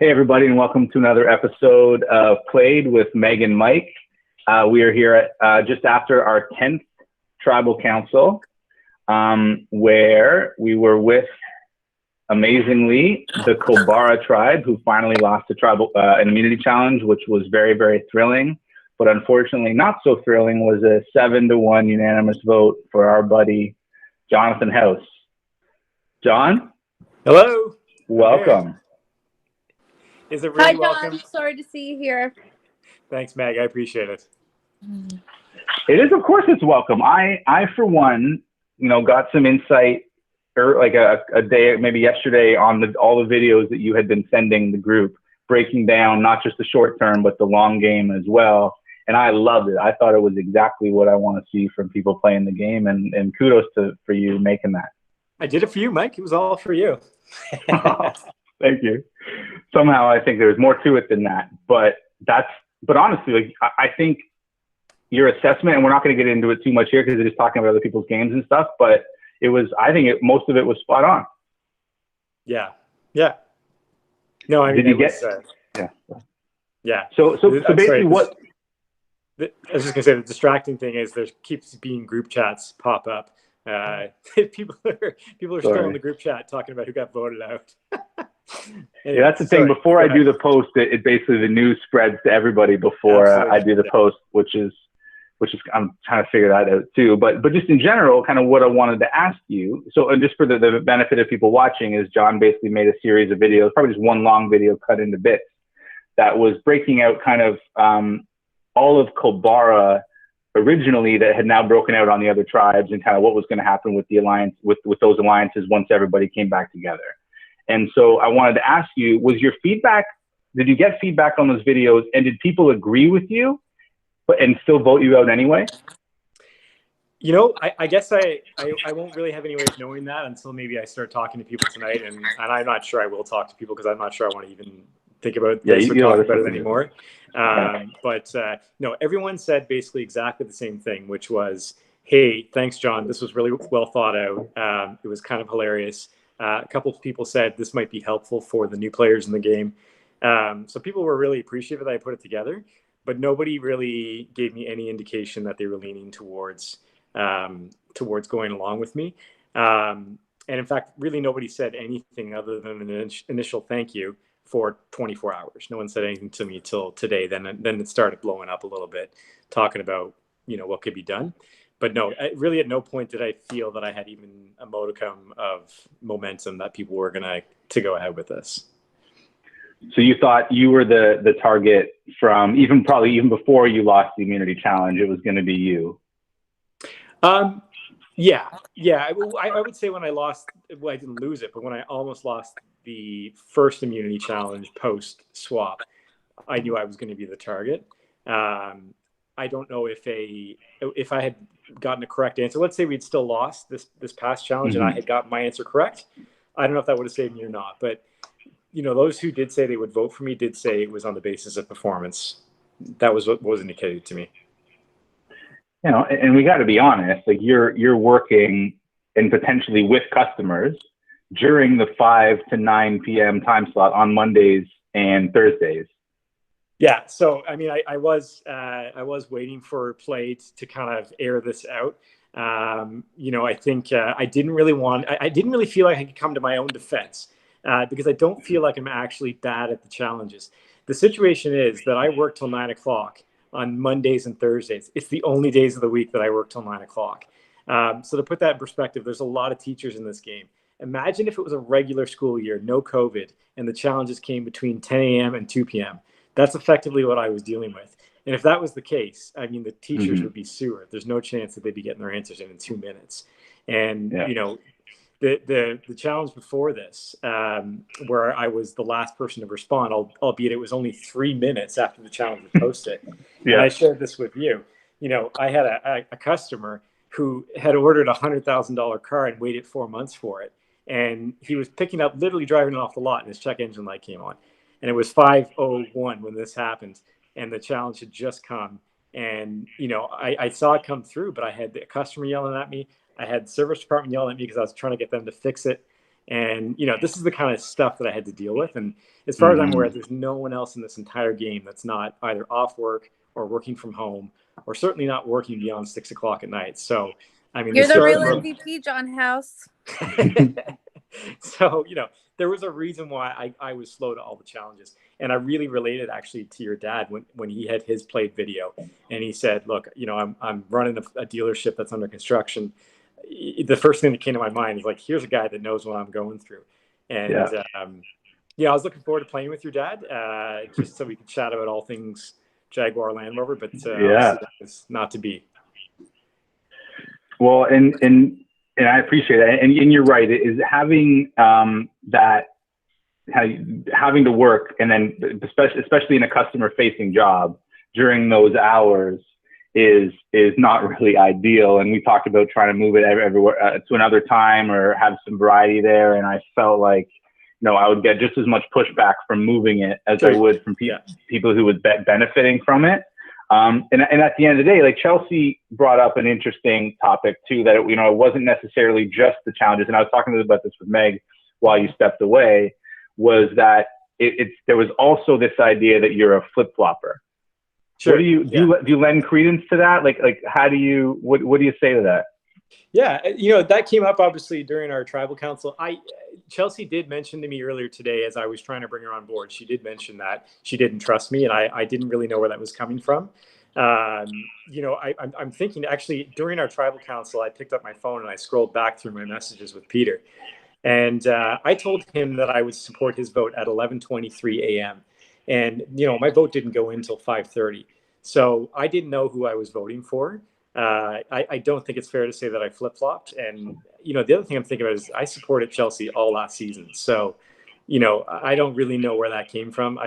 Hey, everybody, and welcome to another episode of Played with Meg and Mike. We are here at just after our 10th Tribal Council, where we were with, amazingly, the Kobara tribe, who finally lost the tribal an immunity challenge, which was very, very thrilling. But unfortunately, not so thrilling was a 7-1 unanimous vote for our buddy, Jonathan House. John? Hello. Welcome. Is it really Hi, welcome? John. Sorry to see you here. Thanks, Meg. I appreciate it. It is, of course, it's welcome. I for one, got some insight, or like a day, maybe yesterday, on all the videos that you had been sending the group, breaking down not just the short term but the long game as well. And I loved it. I thought it was exactly what I want to see from people playing the game. And kudos for you making that. I did it for you, Mike. It was all for you. Thank you. Somehow I think there's more to it than that. But honestly, like, I think your assessment, and we're not going to get into it too much here because it is talking about other people's games and stuff, but most of it was spot on. Yeah. No, I mean, did you get? Yeah. So basically, what? I was just gonna say, the distracting thing is there keeps being group chats pop up. People are still in the group chat talking about who got voted out. Anyway, that's the thing. Before I do the post, it basically the news spreads to everybody before I do the post, which is I'm trying to figure that out too. But just in general, kind of what I wanted to ask you. So, and just for the benefit of people watching, is John basically made a series of videos, probably just one long video cut into bits, that was breaking out kind of all of Kobara originally, that had now broken out on the other tribes, and kind of what was going to happen with the alliance, with those alliances once everybody came back together. And so I wanted to ask you, did you get feedback on those videos, and did people agree with you and still vote you out anyway? I guess I won't really have any way of knowing that until maybe I start talking to people tonight, and I'm not sure I will talk to people because I'm not sure I want to even think about this or talk about it anymore. But no, everyone said basically exactly the same thing, which was, hey, thanks, John. This was really well thought out. It was kind of hilarious. A couple of people said this might be helpful for the new players in the game. So people were really appreciative that I put it together, but nobody really gave me any indication that they were leaning towards going along with me. And in fact, really nobody said anything other than an initial thank you for 24 hours. No one said anything to me till today. Then it started blowing up a little bit, talking about, what could be done. But no, really at no point did I feel that I had even a modicum of momentum that people were going to go ahead with this. So you thought you were the target from even before you lost the immunity challenge, it was going to be you? Yeah. I would say when I lost, well, I didn't lose it, but when I almost lost the first immunity challenge post swap, I knew I was going to be the target. I don't know if I had gotten a correct answer. Let's say we'd still lost this past challenge, and I had gotten my answer correct. I don't know if that would have saved me or not, but those who did say they would vote for me did say it was on the basis of performance. That was what was indicated to me. And we got to be honest, like you're working and potentially with customers during the 5 to 9 p.m. time slot on Mondays and Thursdays. Yeah, so I mean, I was waiting for Played to kind of air this out. I think I didn't really feel like I could come to my own defense because I don't feel like I'm actually bad at the challenges. The situation is that I work till 9 o'clock on Mondays and Thursdays. It's the only days of the week that I work till 9 o'clock. So to put that in perspective, there's a lot of teachers in this game. Imagine if it was a regular school year, no COVID, and the challenges came between 10 a.m. and 2 p.m. That's effectively what I was dealing with. And if that was the case, I mean, the teachers would be sewered. There's no chance that they'd be getting their answers in 2 minutes. And, the challenge before this, where I was the last person to respond, albeit it was only 3 minutes after the challenge was posted. And I shared this with you. I had a customer who had ordered a $100,000 car and waited 4 months for it. And he was picking up, literally driving it off the lot, and his check engine light came on. And it was 5:01 when this happened, and the challenge had just come. And, I saw it come through, but I had the customer yelling at me. I had the service department yelling at me because I was trying to get them to fix it. And, this is the kind of stuff that I had to deal with. And as far as I'm aware, there's no one else in this entire game that's not either off work or working from home, or certainly not working beyond 6 o'clock at night. So, I mean, you're the real MVP, John House. So, there was a reason why I was slow to all the challenges. And I really related actually to your dad when he had his played video, and he said, look, I'm running a dealership that's under construction. The first thing that came to my mind is like, here's a guy that knows what I'm going through. And I was looking forward to playing with your dad, just so we could chat about all things Jaguar Land Rover, but that was not to be. Well, and I appreciate that. And you're right. Is having having to work, and then especially in a customer facing job during those hours is not really ideal. And we talked about trying to move it everywhere to another time or have some variety there. And I felt like, I would get just as much pushback from moving it as I would from people who would be benefiting from it. And at the end of the day, like Chelsea brought up an interesting topic too, that, it wasn't necessarily just the challenges. And I was talking about this with Meg while you stepped away, was that there was also this idea that you're a flip-flopper. Sure. What do you lend credence to that? Like how do you, what do you say to that? Yeah. That came up obviously during our tribal council. Chelsea did mention to me earlier today, as I was trying to bring her on board, she did mention that she didn't trust me, and I didn't really know where that was coming from. I'm thinking actually during our tribal council, I picked up my phone and I scrolled back through my messages with Peter, and I told him that I would support his vote at 11:23 a.m. And, my vote didn't go in until 5:30. So I didn't know who I was voting for. I don't think it's fair to say that I flip-flopped. And, the other thing I'm thinking about is I supported Chelsea all last season. So, I don't really know where that came from.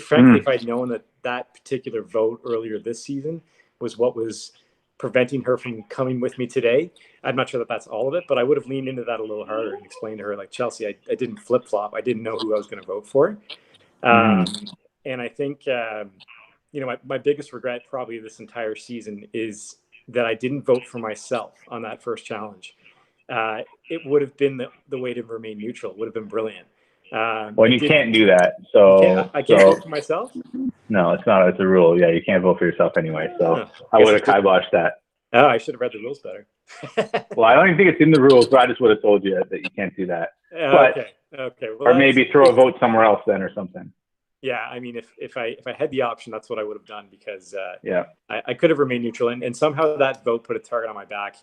Frankly, if I'd known that particular vote earlier this season was what was preventing her from coming with me today, I'm not sure that that's all of it, but I would have leaned into that a little harder and explained to her, like, Chelsea, I didn't flip-flop. I didn't know who I was going to vote for. And I think, my biggest regret probably this entire season is that I didn't vote for myself on that first challenge. It would have been the way to remain neutral. It would have been brilliant. Well, you can't do that. So I can't vote for myself? No, it's not. It's a rule. Yeah, you can't vote for yourself anyway. So I would have kiboshed that. Oh, I should have read the rules better. Well, I don't even think it's in the rules, but I just would have told you that you can't do that. Okay. Well, or maybe throw a vote somewhere else then or something. Yeah, I mean, if I had the option, that's what I would have done, because I could have remained neutral, and somehow that vote put a target on my back,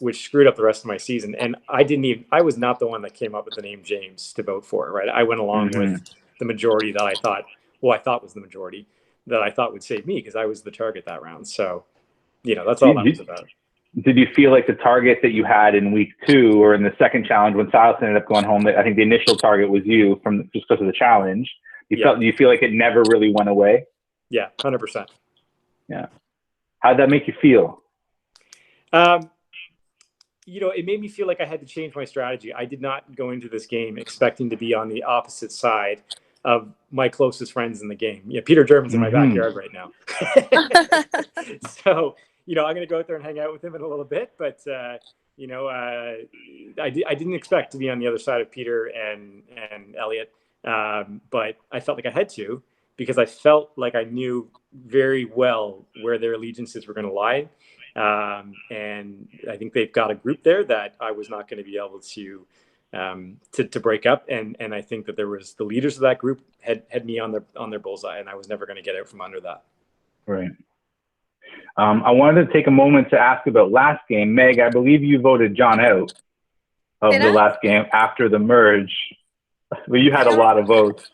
which screwed up the rest of my season. And I was not the one that came up with the name James to vote for, right? I went along with the majority that I thought was the majority that I thought would save me, because I was the target that round. So, that's all that was about. Did you feel like the target that you had in week 2 or in the second challenge when Silas ended up going home, I think the initial target was you just because of the challenge? Do you feel like it never really went away? Yeah, 100%. Yeah. How'd that make you feel? It made me feel like I had to change my strategy. I did not go into this game expecting to be on the opposite side of my closest friends in the game. Yeah, Peter German's in my backyard right now. So, I'm going to go out there and hang out with him in a little bit. But, I didn't expect to be on the other side of Peter and Elliot. But I felt like I had to, because I felt like I knew very well where their allegiances were going to lie. And I think they've got a group there that I was not going to be able to break up. And I think that there was the leaders of that group had me on their bullseye, and I was never going to get out from under that. Right. I wanted to take a moment to ask about last game. Meg, I believe you voted John out of the last game after the merge. Well, you had a lot of votes.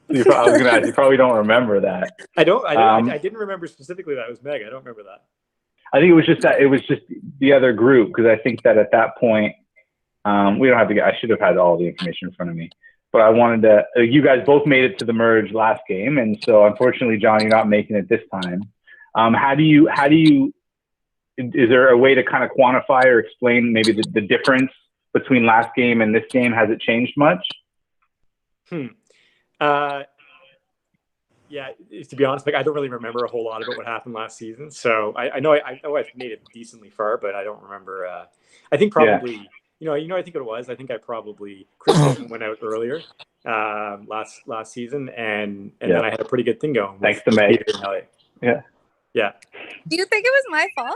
I was going to ask, you probably don't remember that. I didn't remember specifically that it was Meg. I don't remember that. I think it was just the other group, because I think that at that point, we don't have to I should have had all the information in front of me, but I wanted to, you guys both made it to the merge last game. And so unfortunately, John, you're not making it this time. How do you, is there a way to kind of quantify or explain maybe the difference between last game and this game? Has it changed much? Yeah, to be honest, I don't really remember a whole lot about what happened last season. So I know I've made it decently far, but I don't remember. I think probably I think it was. I think Chris Hilton went out earlier last season, and then I had a pretty good thing going. Thanks to Meg. Yeah. Do you think it was my fault?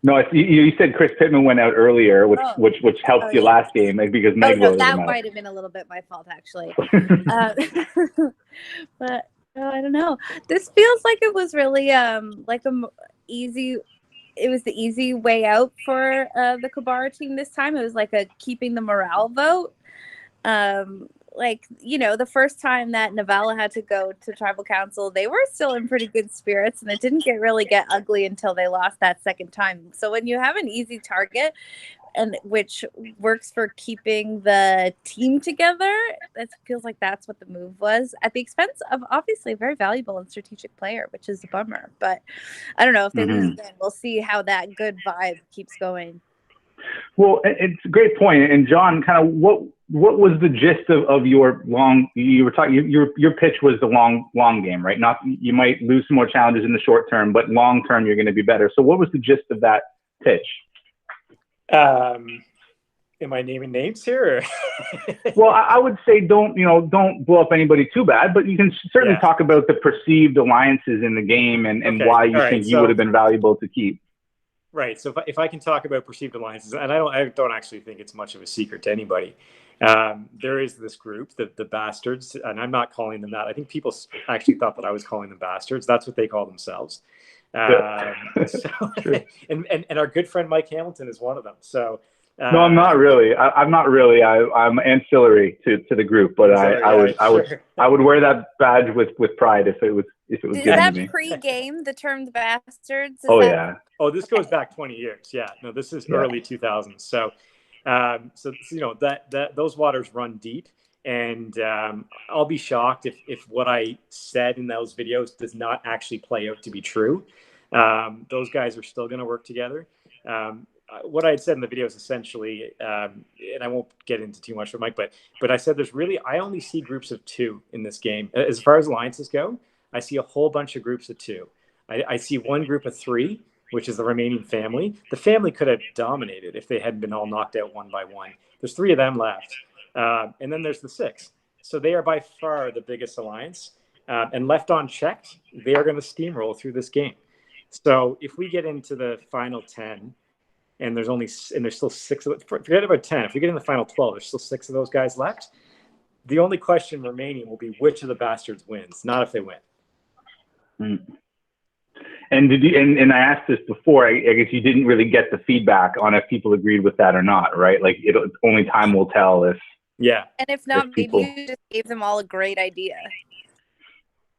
No, you said Chris Pittman went out earlier, which helped you last game because Meg voted him out. That might have been a little bit my fault, actually. But I don't know. This feels like it was really easy. It was the easy way out for the Kabara team this time. It was like a keeping the morale vote. The first time that Novella had to go to tribal council, they were still in pretty good spirits, and it didn't really get ugly until they lost that second time. So when you have an easy target, and which works for keeping the team together, it feels like that's what the move was, at the expense of obviously a very valuable and strategic player, which is a bummer. But I don't know if they lose again. We'll see how that good vibe keeps going. Well, it's a great point. And John, kind of what was the gist of your you were talking, your pitch was the long game, right? Not, you might lose some more challenges in the short term, but long term, you're going to be better. So what was the gist of that pitch? Am I naming names here? Well, I would say don't blow up anybody too bad, but you can certainly talk about the perceived alliances in the game and why you think you would have been valuable to keep. Right. So if I can talk about perceived alliances, and I don't actually think it's much of a secret to anybody. There is this group, the Bastards, and I'm not calling them that. I think people actually thought that I was calling them Bastards. That's what they call themselves. And our good friend Mike Hamilton is one of them. So no, I'm not really. I'm not really. I'm ancillary to the group, but I would wear that badge with pride if it was given to me. Is that pre-game, the term the Bastards? Oh, this goes back 20 years. Yeah, no, this is early 2000s. So that those waters run deep, and I'll be shocked if what I said in those videos does not actually play out to be true. Those guys are still going to work together. What I had said in the video is essentially, and I won't get into too much for Mike, but I said I only see groups of two in this game. As far as alliances go, I see a whole bunch of groups of two. I see one group of three, which is the remaining family. The family could have dominated if they hadn't been all knocked out one by one. There's three of them left. And then there's the six. So they are by far the biggest alliance. And left unchecked, they are going to steamroll through this game. So if we get into the final 10, and there's still six of them, forget about 10. If we get in the final 12, there's still six of those guys left. The only question remaining will be which of the Bastards wins, not if they win. And and I asked this before, I guess you didn't really get the feedback on if people agreed with that or not, right? Like only time will tell if. Yeah. And if not, maybe you just gave them all a great idea.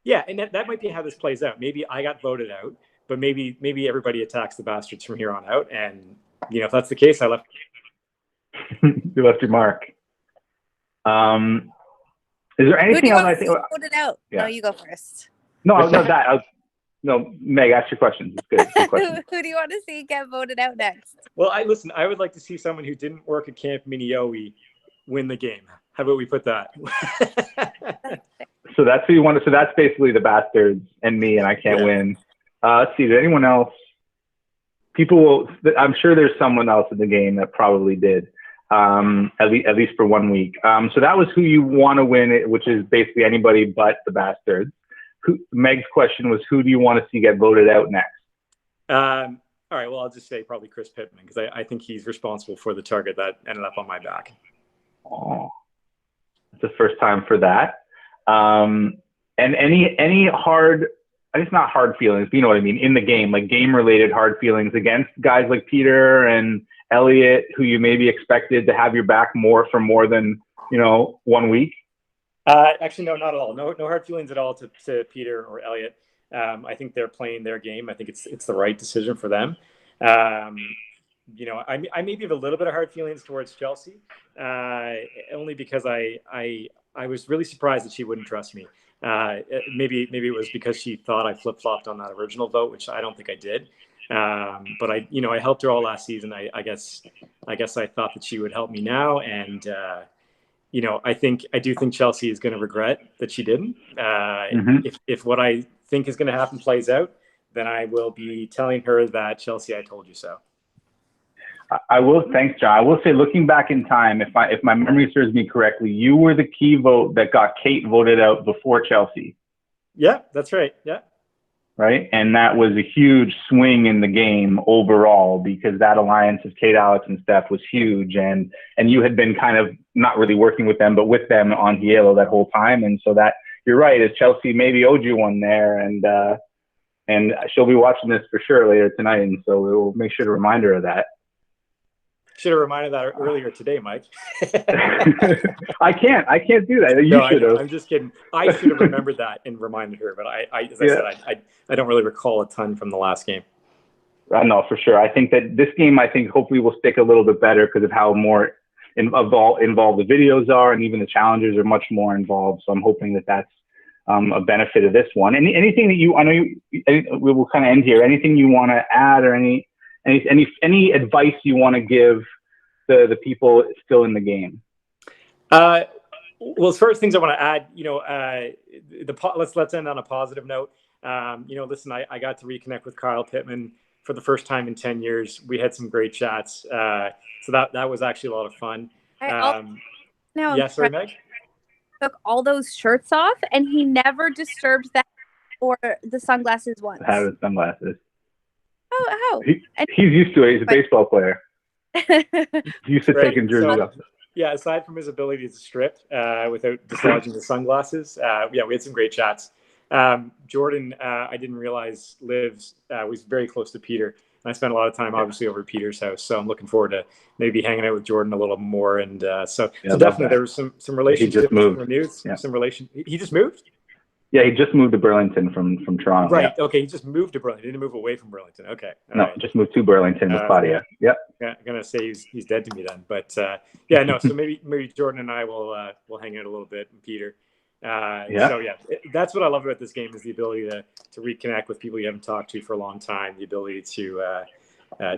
Yeah, and that might be how this plays out. Maybe I got voted out, but maybe everybody attacks the Bastards from here on out. And, if that's the case, I left. You left your mark. Is there anything else I think voted out? Yeah. No, you go first. No, Meg, ask your questions. It's good. Good question. Who do you want to see get voted out next? Well, I would like to see someone who didn't work at Camp Miniowi win the game. How about we put that? So that's who you want to. So that's basically the Bastards and me, and I can't win. Let's see. Did anyone else? I'm sure there's someone else in the game that probably did. At least for 1 week. So that was who you want to win, which is basically anybody but the Bastards. Meg's question was, who do you want to see get voted out next? All right. Well, I'll just say probably Chris Pittman, because I think he's responsible for the target that ended up on my back. Oh, it's the first time for that. And any hard, I guess not hard feelings, but you know what I mean, in the game, like game-related hard feelings against guys like Peter and Elliot, who you maybe expected to have your back for more than 1 week? Actually, no, not at all. No hard feelings at all to Peter or Elliot. I think they're playing their game. I think it's the right decision for them. I maybe have a little bit of hard feelings towards Chelsea, only because I was really surprised that she wouldn't trust me. Maybe it was because she thought I flip-flopped on that original vote, which I don't think I did. But I helped her all last season. I guess I thought that she would help me now, and I do think Chelsea is going to regret that she didn't. If what I think is going to happen plays out, then I will be telling her that, Chelsea, I told you so. I will. Thanks, John. I will say, looking back in time, if my memory serves me correctly, you were the key vote that got Kate voted out before Chelsea. Yeah, that's right. Yeah. Right, and that was a huge swing in the game overall because that alliance of Kate, Alex, and Steph was huge, and you had been kind of not really working with them, but with them on Hielo that whole time, and so that you're right, as Chelsea maybe owed you one there, and she'll be watching this for sure later tonight, and so we'll make sure to remind her of that. Should have reminded that earlier today, Mike. I can't do that. You should have. I'm just kidding. I should have remembered that and reminded her, but as I said, I don't really recall a ton from the last game. No, for sure. I think that this game, hopefully will stick a little bit better because of how more involved the videos are, and even the challenges are much more involved. So I'm hoping that that's a benefit of this one. Anything that I know we will kind of end here. Anything you want to add, or any advice you want to give the people still in the game? Well, as far as things I want to add, let's end on a positive note. Listen, I got to reconnect with Kyle Pittman for the first time in 10 years. We had some great chats. So that was actually a lot of fun. Sorry, Meg? Took all those shirts off, and he never disturbed that or the sunglasses once. Have his sunglasses. How? He's used to it. He's a baseball player. He's used to taking jerseys off. Yeah, aside from his ability to strip without dislodging the sunglasses, we had some great chats. Jordan, I didn't realize was very close to Peter. And I spent a lot of time, obviously, over at Peter's house. So I'm looking forward to maybe hanging out with Jordan a little more. And so definitely there was some relationships. He just moved. He just moved? Yeah, he just moved to Burlington from Toronto. Right. Yeah. Okay, he just moved to Burlington. He didn't move away from Burlington. Okay. Just moved to Burlington with Claudia. Yep. Yeah, I'm gonna say he's dead to me then. But So maybe Jordan and I will hang out a little bit, and Peter. So that's what I love about this game is the ability to reconnect with people you haven't talked to for a long time. The ability to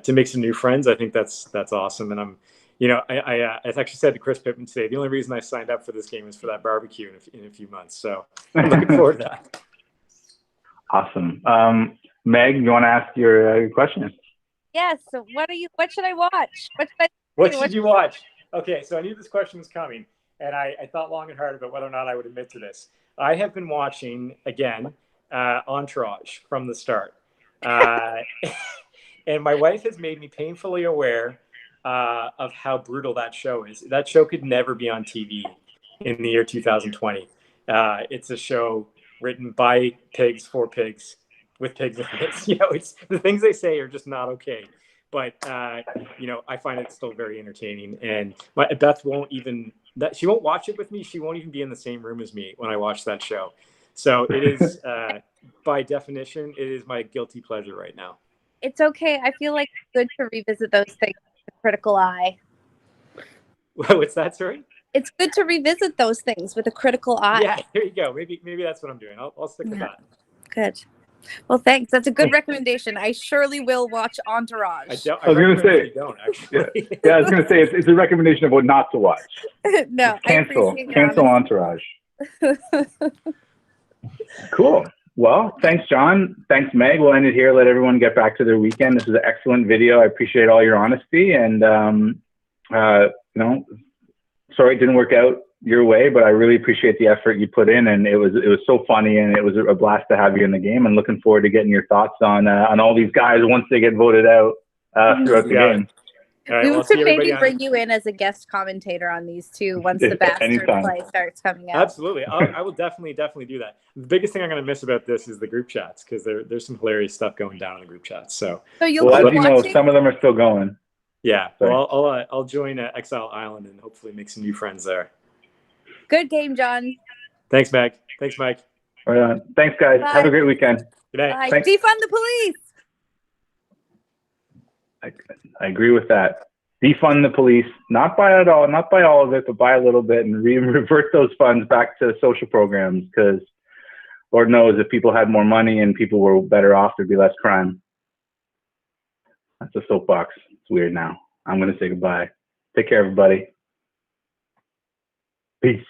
make some new friends. I think that's awesome. And I'm. I actually said to Chris Pittman today, the only reason I signed up for this game is for that barbecue in a few months. So I'm looking forward to that. Awesome. Meg, you want to ask your question? Yes. So what should I watch? What should you watch? Okay. So I knew this question was coming, and I thought long and hard about whether or not I would admit to this. I have been watching, again, Entourage from the start. And my wife has made me painfully aware of how brutal that show is. That show could never be on TV in the year 2020. It's a show written by pigs for pigs with pigs in it. It's the things they say are just not okay. But I find it still very entertaining. And Beth she won't watch it with me. She won't even be in the same room as me when I watch that show. So it is, by definition, it is my guilty pleasure right now. It's okay. I feel like it's good to revisit those things. Critical eye. What's that, sorry? It's good to revisit those things with a critical eye. Yeah, there you go. Maybe that's what I'm doing. I'll stick with that. Good. Well, thanks. That's a good recommendation. I surely will watch Entourage. I was going to say, don't actually. I was going to say it's a recommendation of what not to watch. No, cancel Entourage. Cool. Well, thanks, John. Thanks, Meg. We'll end it here. Let everyone get back to their weekend. This is an excellent video. I appreciate all your honesty. And, sorry it didn't work out your way, but I really appreciate the effort you put in. And it was so funny, and it was a blast to have you in the game. And looking forward to getting your thoughts on all these guys once they get voted out throughout the game. Right, we could maybe bring you in as a guest commentator on these two once the Bastard play starts coming out. Absolutely. I will definitely do that. The biggest thing I'm going to miss about this is the group chats, because there's some hilarious stuff going down in the group chats. So you'll as you know, some of them are still going. Yeah. Well, I'll join Exile Island and hopefully make some new friends there. Good game, John. Thanks, Meg. Thanks, Mike. Right on. Thanks, guys. Bye. Have a great weekend. Good night. Defund the police. I agree with that. Defund the police, not by all of it, but by a little bit, and revert those funds back to social programs, because Lord knows if people had more money and people were better off, there'd be less crime. That's a soapbox. It's weird now. I'm going to say goodbye. Take care, everybody. Peace.